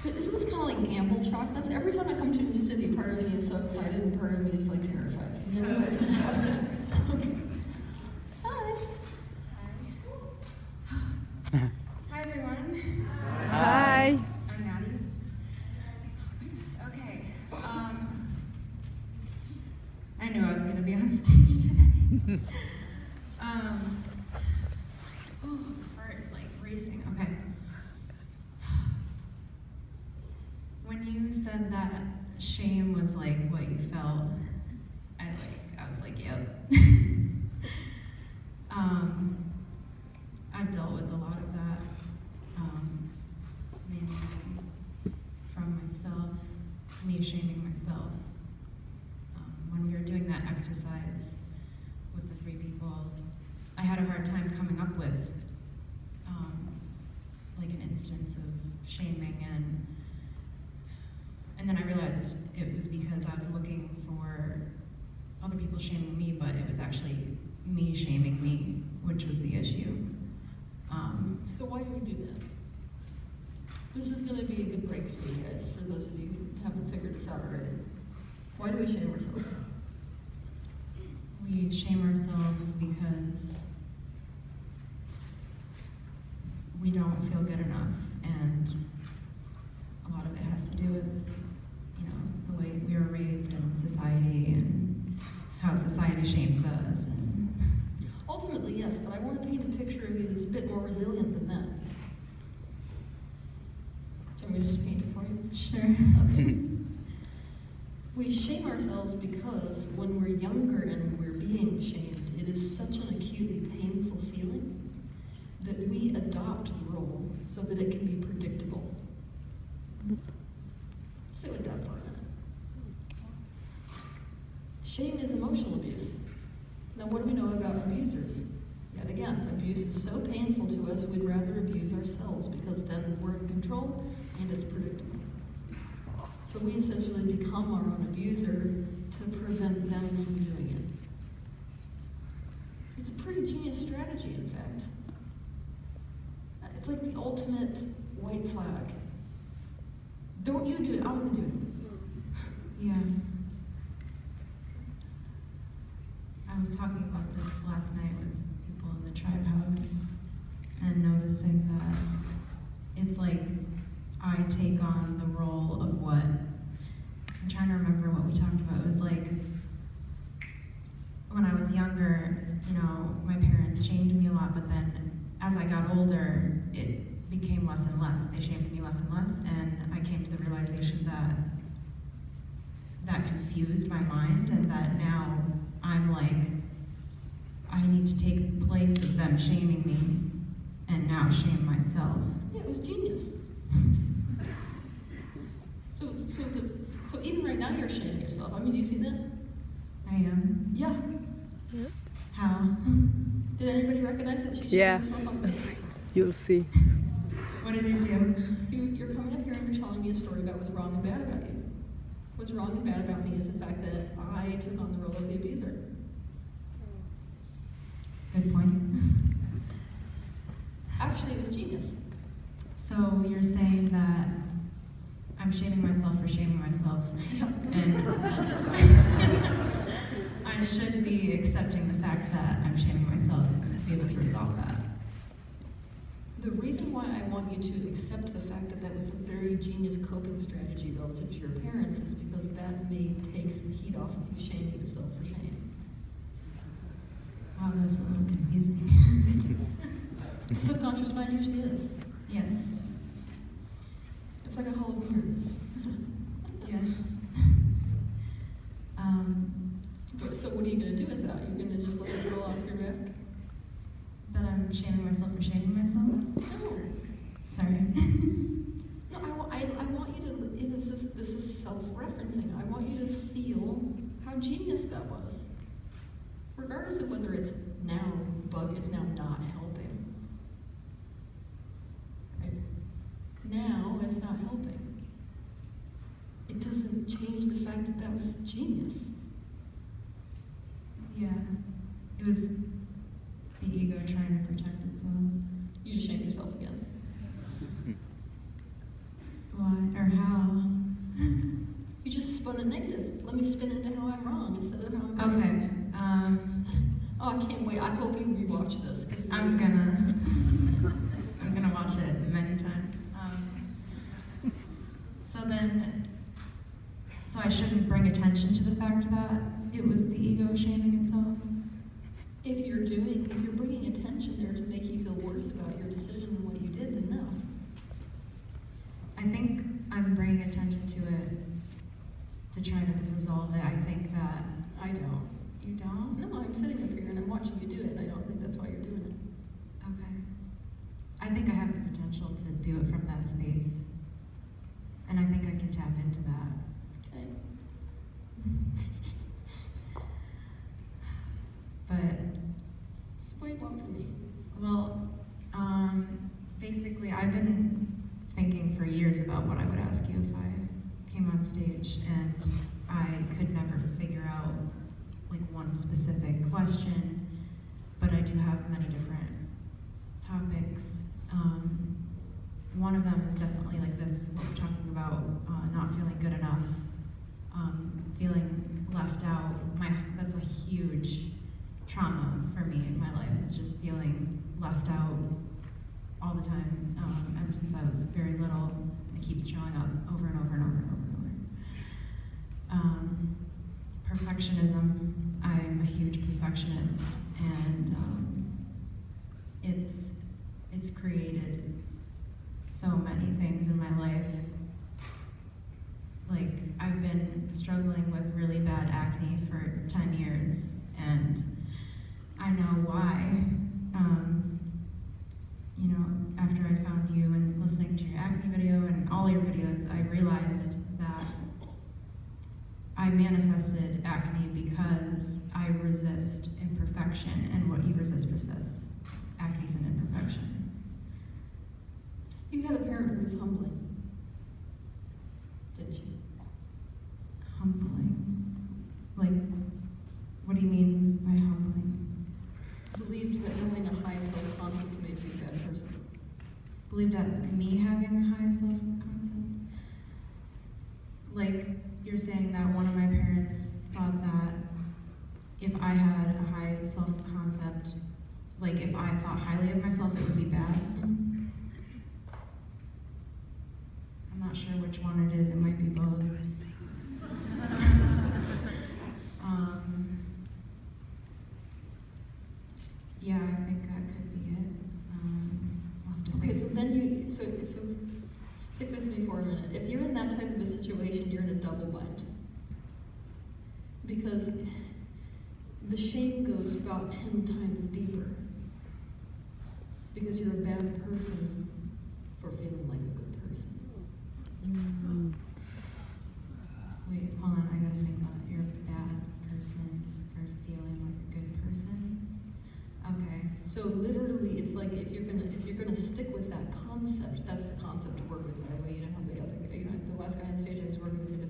Isn't this kind of like gamble chocolates? Every time I come to a new city, part of me is so excited and part of me is like terrified. You never know what's going to happen. Okay. Hi. Hi, everyone. Hi. I'm Maddy. Okay. I knew I was going to be on stage today. Oh, my heart is like racing. Okay. When you said that shame was like what you felt, I was like, yep. I've dealt with a lot of that, mainly from myself, me shaming myself. When we were doing that exercise with the 3 people, I had a hard time coming up with like an instance of shaming, and then I realized it was because I was looking for other people shaming me, but it was actually me shaming me, which was the issue. So why do we do that? This is going to be a good breakthrough, guys, for those of you who haven't figured this out already. Why do we shame ourselves? We shame ourselves because we don't feel good enough, and a lot of it has to do with, the way we were raised in society and how society shames us. And ultimately, yes, but I want to paint a picture of you that's a bit more resilient than that. Do you want me to just paint it for you? Sure. Okay. We shame ourselves because when we're younger and we're being shamed, it is such an acutely painful feeling that we adopt the role so that it can be predictable. Sit with that for a minute. Shame is emotional abuse. Now, what do we know about abusers? Yet again, abuse is so painful to us, we'd rather abuse ourselves because then we're in control and it's predictable. So we essentially become our own abuser to prevent them from doing it. It's a pretty genius strategy, in fact. It's like the ultimate white flag. Don't you do it, I'm gonna do it. Yeah. I was talking about this last night with people in the tribe house and noticing that it's like I take on the role of what, I'm trying to remember what we talked about. It was like when I was younger, my parents shamed me a lot, but then as I got older, it became less and less. They shamed me less and less, and I came to the realization that that confused my mind, and that now I'm like, I need to take the place of them shaming me and now shame myself. Yeah, it was genius. So even right now you're shaming yourself. I mean, do you see that? I am. Yeah. Yep. How? Did anybody recognize that she shamed Yeah. herself on stage? You'll see. What did I do? You're coming up here and you're telling me a story about what's wrong and bad about you. What's wrong and bad about me is the fact that I took on the role of the abuser. Good point. Actually, it was genius. So you're saying that I'm shaming myself for shaming myself, and I should be accepting the fact that I'm shaming myself and be able to resolve that. The reason why I want you to accept the fact that that was a very genius coping strategy relative to your parents is because that may take some heat off of you shaming yourself for shame. Wow, that was a little confusing. The subconscious mind usually is. Yes. It's like a hall of mirrors. Yes. So what are you going to do with that? You're going to just let it roll off your back? That I'm shaming myself for shaming myself? No. Sorry. No, I want you to, this is self-referencing. I want you to feel how genius that was. Regardless of whether it's now it's now not helping. Right? Now it's not helping. It doesn't change the fact that that was genius. Yeah. It was the ego trying to protect itself. You just shamed yourself again. Why? spun it negative. Let me spin into how I'm wrong instead of how I'm right. Okay. Oh, I can't wait. I hope you rewatch this. I'm gonna watch it many times. So I shouldn't bring attention to the fact that it was the ego shaming itself. If you're bringing attention there to make you feel worse about your decision and what you did, then no. I think I'm bringing attention to it to try to resolve it. I think that I don't. you don't. No, I'm sitting up here and I'm watching you do it, and I don't think that's why you're doing it. Okay. I think I have the potential to do it from that space, and I think I can tap into that. Okay. But So what do you want from me? well, basically, I've been thinking for years about what I would ask you if I came on stage, and I could never figure out like one specific question, but I do have many different topics. One of them is definitely like this, what we're talking about, not feeling good enough, feeling left out. That's a huge trauma for me in my life, is just feeling left out all the time, ever since I was very little. It keeps showing up over and over and over and over and over. Perfectionism. I'm a huge perfectionist, and it's created so many things in my life. Like, I've been struggling with really bad acne for 10 years, and I know why. You know, after I found you and listening to your acne video and all your videos, I realized that I manifested acne because I resist imperfection, and what you resist persists. Acne is an imperfection. You had a parent who was humbling, didn't you? Humbling? Like, what do you mean by humbling? Believed that having a high self-concept made you a bad person. Believe that me having a high self-concept? Like, you're saying that one of my parents thought that if I had a high self-concept, like if I thought highly of myself, it would be bad? I'm not sure which one it is. It might be both. Yeah, I think that could be it. I'll have to Okay, think. so then so stick with me for a minute. If you're in that type of a situation, you're in a double bind. Because the shame goes about 10 times deeper. Because you're a bad person for feeling like a good person. Wait, hold on, I gotta think about it. You're a bad person for feeling like a good person? Okay. So literally, it's like if you're gonna stick with that concept, that's the concept to work with. By the way, you know how the last guy on stage I was working with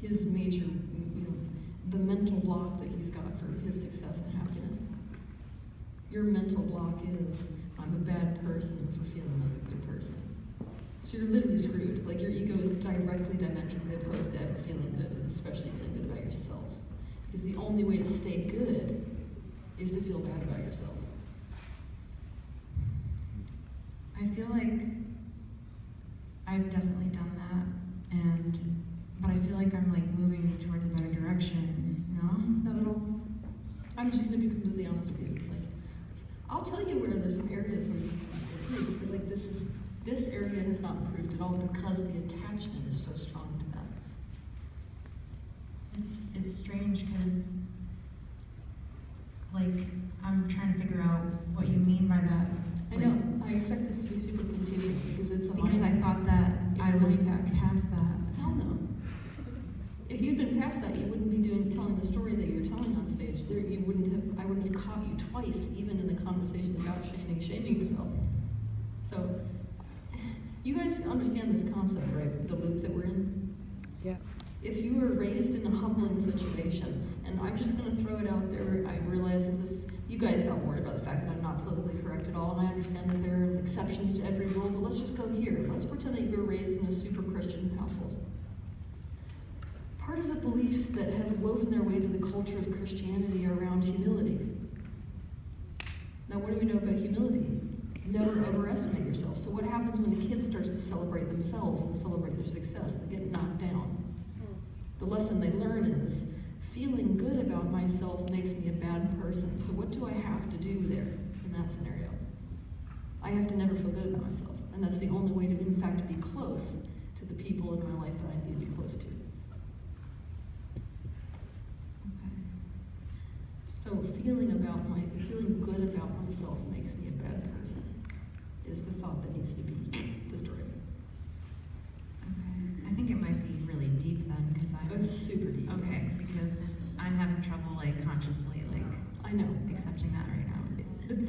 his major, the mental block that he's got for his success and happiness. Your mental block is, I'm a bad person for feeling like a good person. So you're literally screwed. Like, your ego is directly diametrically opposed to ever feeling good, and especially feeling good about yourself. Because the only way to stay good is to feel bad about yourself. I feel like I've definitely done that, but I feel like I'm like moving towards a better direction, you know? Not at all. I'm just gonna be completely honest with you. Like, I'll tell you where there's some areas where you've improved, but like this area has not improved at all because the attachment is so strong to that. It's strange because, like, I'm trying to figure out what you mean by that. I know. I expect this to be super confusing because it's a Because I mind- thought that it's I a was mind hack. past that. Hell no. If you'd been past that, you wouldn't be telling the story that you're telling on stage. I wouldn't have caught you twice, even in the conversation about shaming yourself. So, you guys understand this concept, right? The loop that we're in? Yeah. If you were raised in a humbling situation, and I'm just gonna throw it out there, I realize that you guys got worried about the fact that I'm not politically correct at all, and I understand that there are exceptions to every rule, but let's just go here. Let's pretend that you were raised in a super Christian household. part of the beliefs that have woven their way to the culture of Christianity are around humility. Now, what do we know about humility? Never overestimate yourself. So what happens when the kid starts to celebrate themselves and celebrate their success? They get knocked down. The lesson they learn is, feeling good about myself makes me a bad person. So what do I have to do there in that scenario? I have to never feel good about myself. And that's the only way to, in fact, be close to the people in my life that I need to be close to. Okay. So feeling good about myself makes me a bad person is the thought that needs to be destroyed. Okay. I think it might be really deep then, because It's super deep. okay, because I'm having trouble like consciously like I know. accepting that right now. But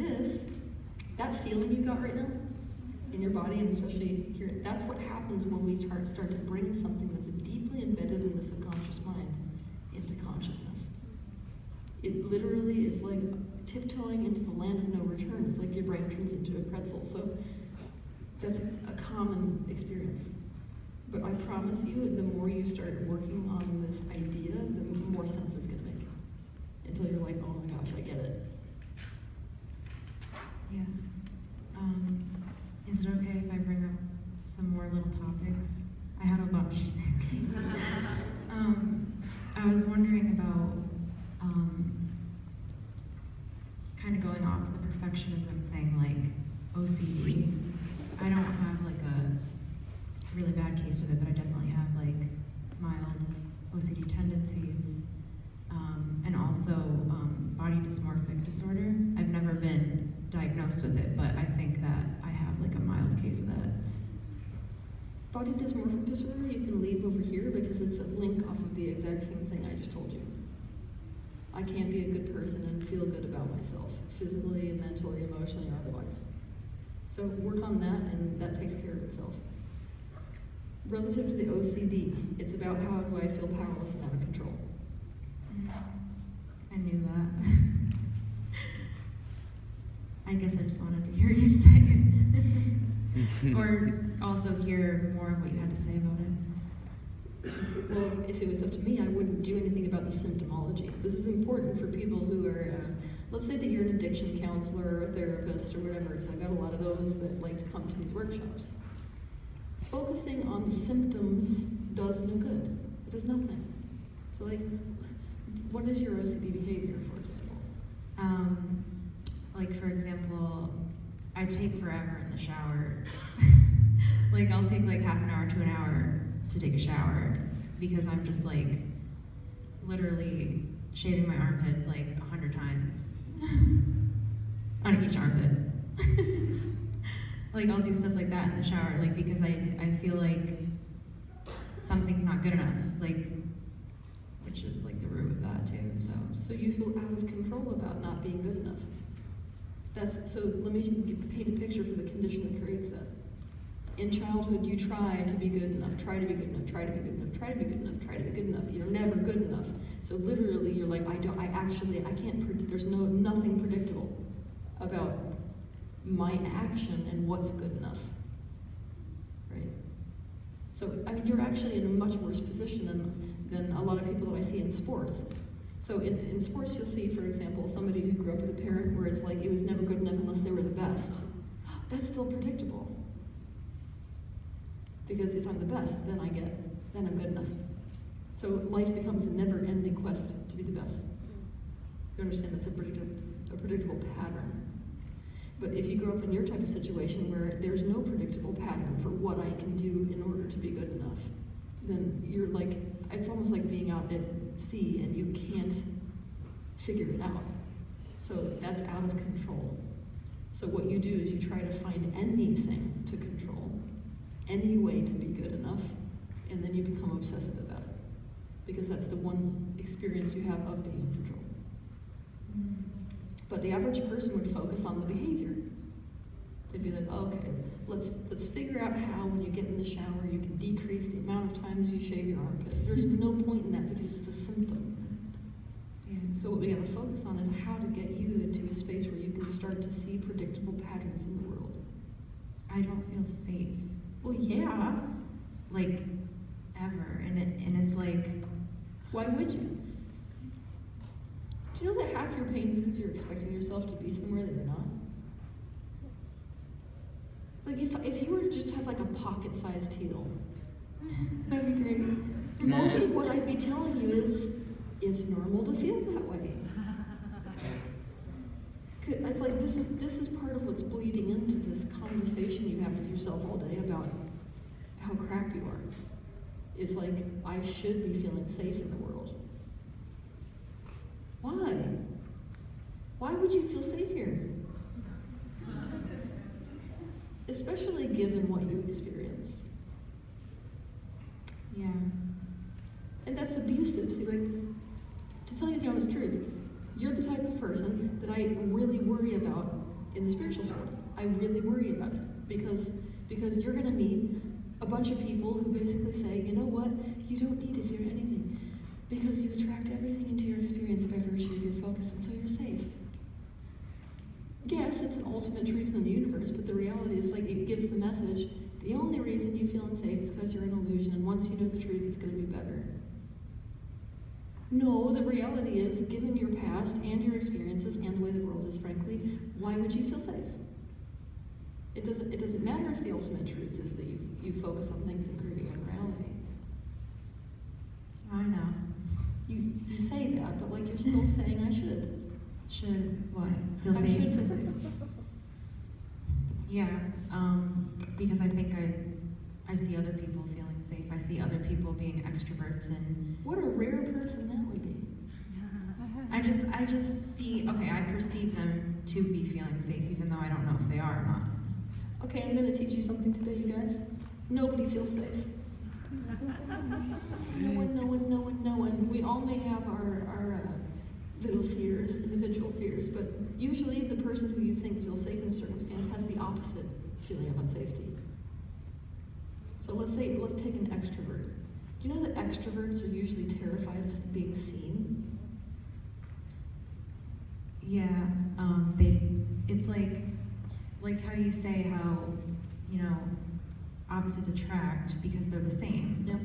that feeling you got right now in your body, and especially here, that's what happens when we start to bring something that's deeply embedded in the subconscious mind into consciousness. It literally is like tiptoeing into the land of no return. It's like your brain turns into a pretzel. So that's a common experience. But I promise you, the more you start working on this idea, the more sense it's going to make. Until you're like, oh my gosh, I get it. Yeah. Is it okay if I bring up some more little topics? I had a bunch. I was wondering about kind of going off the perfectionism thing, like OCD. I don't have like a really bad case of it, but I definitely have like mild OCD tendencies, and also body dysmorphic disorder. I've never been diagnosed with it, but I think that I have like a mild case of that. Body dysmorphic disorder, you can leave over here because it's a link off of the exact same thing I just told you. I can't be a good person and feel good about myself, physically, mentally, emotionally, or otherwise. So work on that, and that takes care of itself. Relative to the OCD, it's about how do I feel powerless and out of control. I knew that. I guess I just wanted to hear you say it. Or also hear more of what you had to say about it. Well, if it was up to me, I wouldn't do anything about the symptomology. This is important for people who are, let's say that you're an addiction counselor or a therapist or whatever, because I've got a lot of those that like to come to these workshops. Focusing on the symptoms does no good. It does nothing. So like, what is your OCD behavior, for example? Like for example, I take forever in the shower. Like I'll take like half an hour to an hour to take a shower because I'm just like literally shaving my armpits like 100 times on each armpit. Like I'll do stuff like that in the shower, like because I feel like something's not good enough, like, which is like the root of that too. So you feel out of control about not being good enough. So let me paint a picture for the condition that creates that. In childhood, you try to be good enough, try to be good enough, try to be good enough, try to be good enough, try to be good enough. You're never good enough. So literally, you're like, I can't. There's nothing predictable about my action and what's good enough, right? So I mean, you're actually in a much worse position than a lot of people that I see in sports. So in sports, you'll see, for example, somebody who grew up with a parent where it's like it was never good enough unless they were the best. That's still predictable. Because if I'm the best, then I'm good enough. So life becomes a never-ending quest to be the best. You understand that's a predictable pattern. But if you grow up in your type of situation where there's no predictable pattern for what I can do in order to be good enough, then you're like, it's almost like being out at sea and you can't figure it out. So that's out of control. So what you do is you try to find anything to control, any way to be good enough, and then you become obsessive about it. Because that's the one experience you have of being in control. But the average person would focus on the behavior. They'd be like, oh, okay, let's figure out how when you get in the shower you can decrease the amount of times you shave your armpits. There's no point in that because it's a symptom. So what we gotta focus on is how to get you into a space where you can start to see predictable patterns in the world. I don't feel safe. Well, yeah. Like ever, and it's like Why would you? Do you know that half your pain is because you're expecting yourself to be somewhere that you're not? Like if you were to just have like a pocket-sized Teal, that'd be great. Most of what I'd be telling you is, it's normal to feel that way. It's like this is part of what's bleeding into this conversation you have with yourself all day about how crap you are. It's like, I should be feeling safe in the world. Why? Why would you feel safe here? Especially given what you experienced. Yeah. And that's abusive. See, like, to tell you the honest truth, you're the type of person that I really worry about in the spiritual field. I really worry about it because you're going to meet a bunch of people who basically say, you know what, you don't need to fear anything because you attract everything into your experience by virtue of your focus, and so you're safe. Yes, it's an ultimate truth in the universe, but the reality is, like, it gives the message, the only reason you feel unsafe is because you're an illusion, and once you know the truth, it's going to be better. No, the reality is, given your past and your experiences and the way the world is, frankly, why would you feel safe? It doesn't matter if the ultimate truth is that you focus on things and create your own reality. I know. You say that, but like you're still saying I should. Should what? Feel I safe? should feel safe. Yeah, because I think I see other people feeling safe. I see other people being extroverts, and What a rare person that would be. I just see, okay, I perceive them to be feeling safe, even though I don't know if they are or not. Okay, I'm going to teach you something today, you guys. Nobody feels safe. No one. We all may have our little fears, individual fears, but usually the person who you think feels safe in a circumstance has the opposite feeling of unsafety. So let's take an extrovert. Do you know that extroverts are usually terrified of being seen? Yeah, it's like how you say how, opposites attract because they're the same. Yep.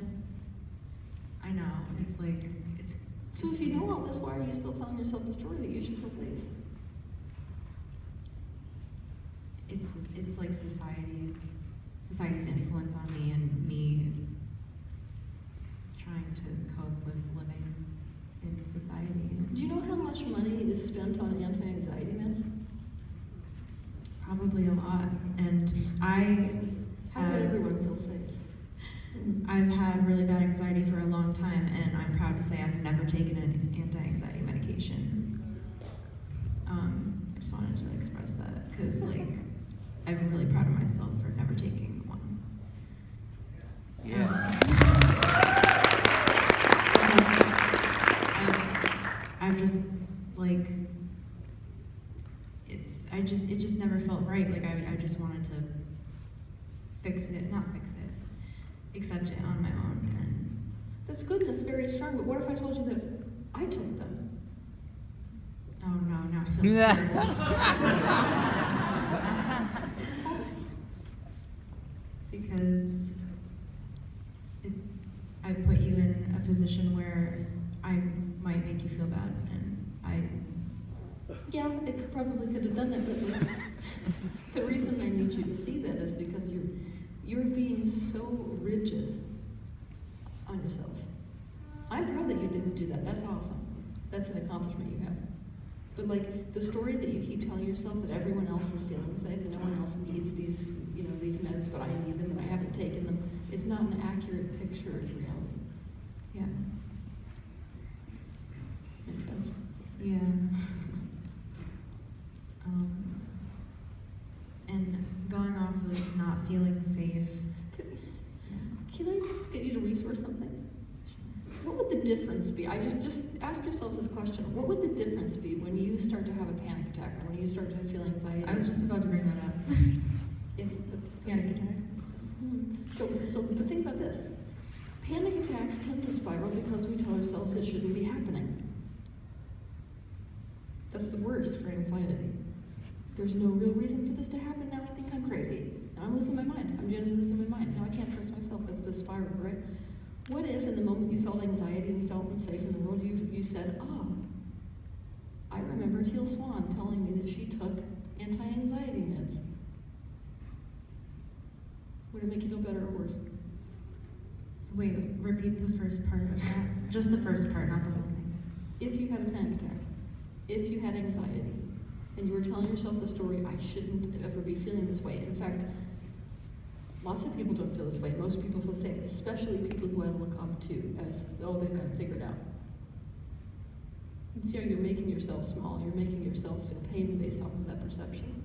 I know, it's like, So if you know all this, why are you still telling yourself the story that you should feel safe? it's like society's influence on me and me trying to cope with living in society. Do you know how much money is spent on anti-anxiety meds? Probably a lot, and How could everyone feel safe? I've had really bad anxiety for a long time, and I'm proud to say I've never taken an anti-anxiety medication. I just wanted to express that, because I'm really proud of myself for never taking one. Yeah. I've just it just never felt right. I just wanted to accept it on my own. And That's good, that's very strong, but what if I told you that I took them? oh no, now I feel terrible. Because I put you in a position where I might make you feel bad, and Yeah, it probably could have done that, but the reason I need you to see that is because you're being so rigid on yourself. I'm proud that you didn't do that. That's awesome. That's an accomplishment you have. But the story that you keep telling yourself that everyone else is feeling safe and no one else needs these meds, but I need them and I haven't taken them, it's not an accurate picture of reality. yeah. Makes sense? Yeah. And going off of not feeling safe. Can I get you to resource something? What would the difference be? I just ask yourself this question. What would the difference be when you start to have a panic attack, or when you start to feel anxiety? I was just about to bring that up. If Panic attacks. But think about this. Panic attacks tend to spiral because we tell ourselves it shouldn't be happening. That's the worst for anxiety. There's no real reason for this to happen. Now I think I'm crazy. Now I'm losing my mind. I'm genuinely losing my mind. Now I can't trust myself. That's the spiral, right? What if in the moment you felt anxiety and you felt unsafe in the world, you said, oh, I remember Teal Swan telling me that she took anti-anxiety meds. Would it make you feel better or worse? Wait, repeat the first part of that. Just the first part, not the whole thing. If you had a panic attack, if you had anxiety, and you were telling yourself the story, I shouldn't ever be feeling this way. In fact, lots of people don't feel this way. Most people feel safe, especially people who I look up to as, oh, they've got it figured out. You see how you're making yourself small, you're making yourself feel pain based off of that perception.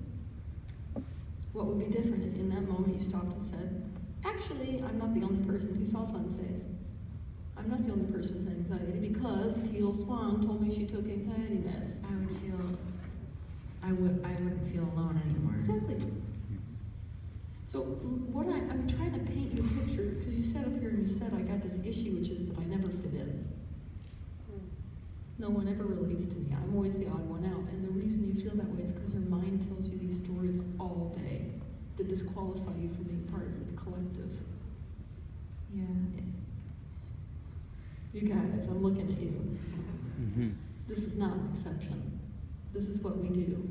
What would be different if in that moment you stopped and said, actually, I'm not the only person who felt unsafe. I'm not the only person with anxiety because Teal Swan told me she took anxiety meds. I wouldn't feel alone anymore. Exactly. So what I'm trying to paint you a picture, because you sat up here and you said I got this issue, which is that I never fit in. No one ever relates to me. I'm always the odd one out. And the reason you feel that way is because your mind tells you these stories all day that disqualify you from being part of the collective. Yeah. You guys, I'm looking at you. This is not an exception. This is what we do.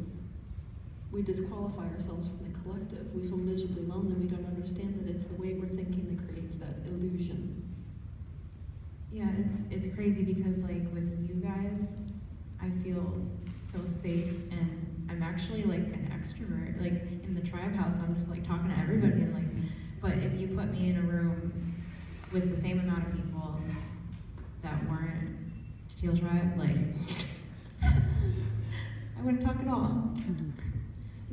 We disqualify ourselves from the collective. We feel miserably alone, and we don't understand that it's the way we're thinking that creates that illusion. Yeah, it's crazy because like with you guys, I feel so safe, and I'm actually like an extrovert. Like in the tribe house, I'm just like talking to everybody, and like, but if you put me in a room with the same amount of people that weren't Teal Tribe, like I wouldn't talk at all.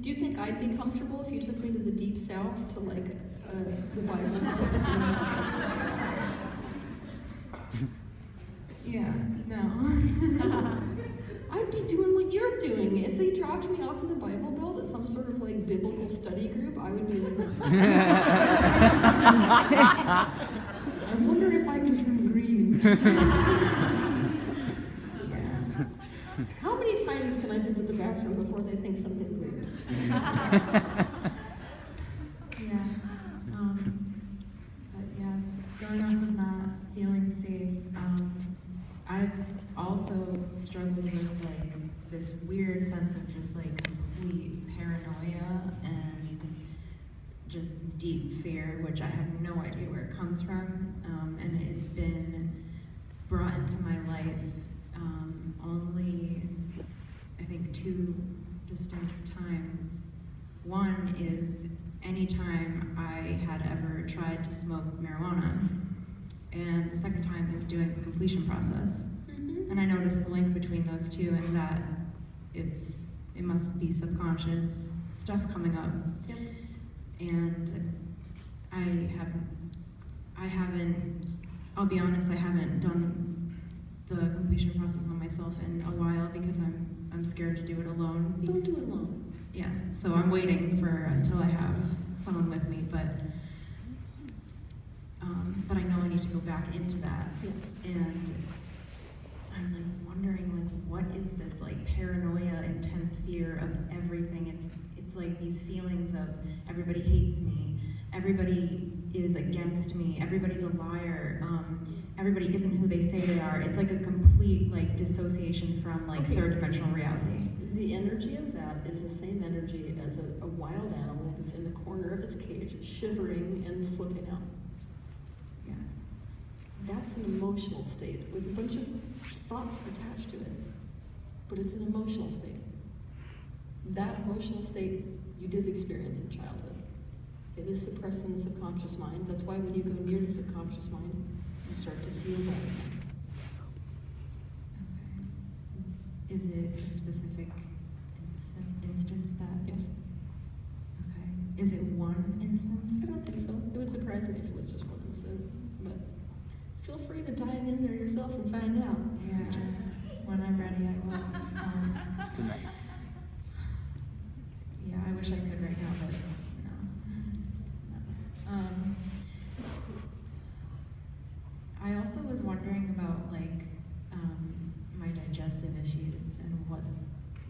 Do you think I'd be comfortable if you took me to the deep south to like the Bible? Yeah, no. I'd be doing what you're doing. If they dropped me off in the Bible Belt at some sort of like biblical study group, I would be like, I wonder if I can turn green. Yeah. How many times can I visit the bathroom before they think something's weird? Yeah. But yeah, going off of not feeling safe, I've also struggled with like this weird sense of just like complete paranoia and just deep fear, which I have no idea where it comes from. And it's been brought into my life only, I think, 2 distinct times. One is anytime I had ever tried to smoke marijuana, and the second time is doing the completion process. And I noticed the link between those two, and that it must be subconscious stuff coming up. Yep. And I'll be honest, I haven't done the completion process on myself in a while because I'm scared to do it alone. Don't do it alone. Yeah, so I'm waiting until I have someone with me, but I know I need to go back into that. Yes. And I'm like wondering, like, what is this like paranoia, intense fear of everything? It's like these feelings of everybody hates me, everybody is against me, everybody's a liar, everybody isn't who they say they are. It's like a complete like dissociation from like Okay. third dimensional reality. The energy of that is the same energy as a wild animal that's in the corner of its cage, shivering and flipping out. Yeah. That's an emotional state with a bunch of thoughts attached to it, but it's an emotional state. That emotional state you did experience in childhood. It is suppressed in the subconscious mind. That's why when you go near the subconscious mind, you start to feel that again. Okay. Is it a specific instance that? Yes. Okay. Is it one instance? I don't think so. It would surprise me if it was just one incident, but feel free to dive in there yourself and find out. Yeah. When I'm ready, I will. Yeah, I wish I could right now, but no. I also was wondering about like my digestive issues and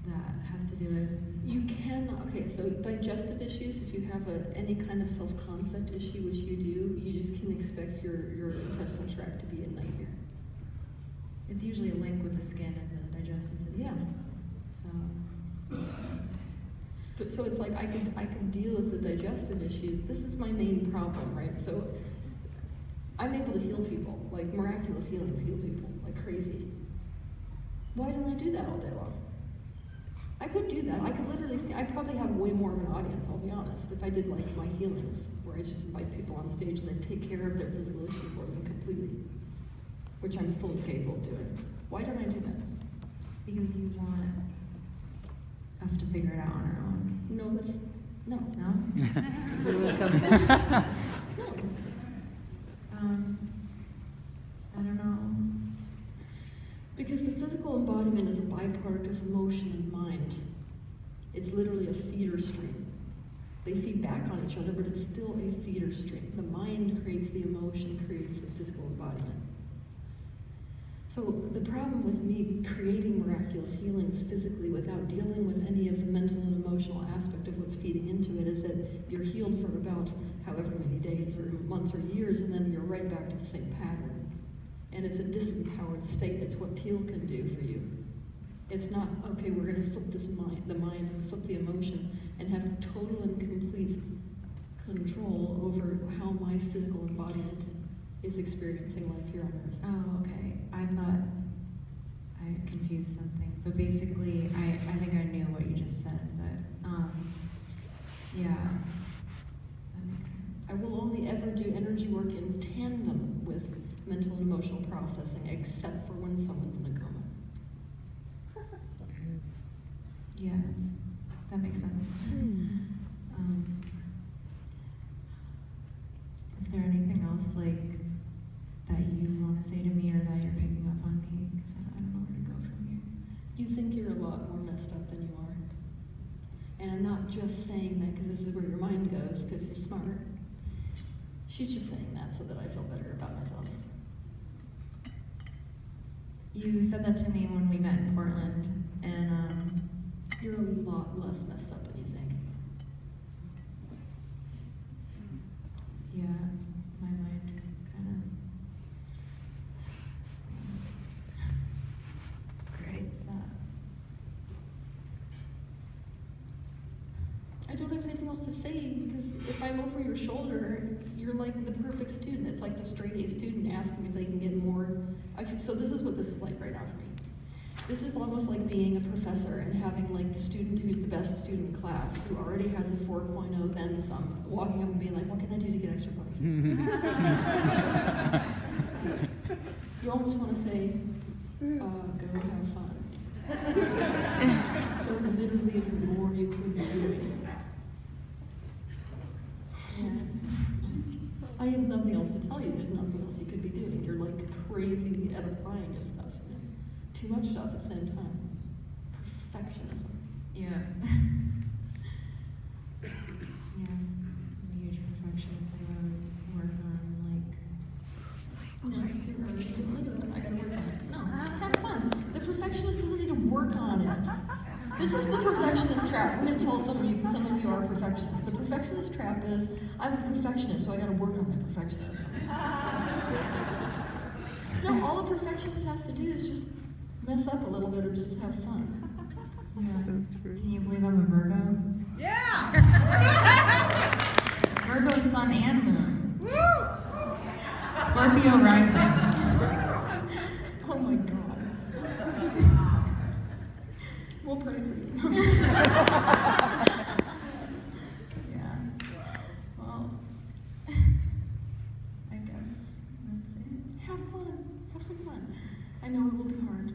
that has to do with. You can, okay, so digestive issues, if you have any kind of self-concept issue, which you do, you just can expect your intestinal tract to be a nightmare. It's usually a link with the skin and the digestive system. Yeah. So, makes sense. So it's like I could deal with the digestive issues. This is my main problem, right? So I'm able to heal people, like miraculous healings, heal people like crazy. Why don't I do that all day long? I could do that. I could literally I'd probably have way more of an audience, I'll be honest, if I did like my healings, where I just invite people on stage and then take care of their physical issue for them completely, which I'm fully capable of doing. Why don't I do that? Because you want us to figure it out on our own. No, no. No? You're welcome. No. I don't know. Because the physical embodiment is a byproduct of emotion and mind. It's literally a feeder stream. They feed back on each other, but it's still a feeder stream. The mind creates the emotion, creates the physical embodiment. So the problem with me creating miraculous healings physically without dealing with any of the mental and emotional aspect of what's feeding into it is that you're healed for about however many days or months or years, and then you're right back to the same pattern. And it's a disempowered state. It's what Teal can do for you. It's not, okay, we're going to flip the mind and flip the emotion and have total and complete control over how my physical embodiment is experiencing life here on Earth. Oh, okay. I thought I confused something. But basically, I think I knew what you just said. But, yeah, that makes sense. I will only ever do energy work in tandem with mental and emotional processing, except for when someone's in a coma. Yeah, that makes sense. Is there anything else like that you want to say to me or that you're picking up on me? Because I don't know where to go from here. You think you're a lot more messed up than you are. And I'm not just saying that because this is where your mind goes, because you're smart. She's just saying that so that I feel better about myself. You said that to me when we met in Portland, and You're a lot less messed up than you think. yeah, my mind kind of creates that. I don't have anything else to say because if I'm over your shoulder, you're like the perfect student. It's like the straight A student asking if they can get more. Okay, so this is what this is like right now for me. This is almost like being a professor and having like the student who's the best student in class, who already has a 4.0 then some, walking up and being like, what can I do to get extra points? You almost want to say, go have fun. There literally isn't more you could be doing. Yeah. I have nothing else to tell you. There's nothing else you could be doing. You're like crazy at applying this stuff. Too much stuff at the same time. Perfectionism. Yeah. Yeah. I'm a huge perfectionist. I gotta work on No, you're already doing it. I gotta work on it. No, just have fun. The perfectionist doesn't need to work on it. This is the perfectionist trap. I'm gonna tell some of you, because some of you are perfectionists. The perfectionist trap is, I'm a perfectionist, so I gotta work on my perfectionism. No, all a perfectionist has to do is just mess up a little bit or just have fun. Yeah. So true. Can you believe I'm a Virgo? Yeah! Virgo sun and moon. Scorpio rising. Oh my God. We'll pray for you. Yeah. Well, I guess that's it. Have fun. Have some fun. I know it will be hard.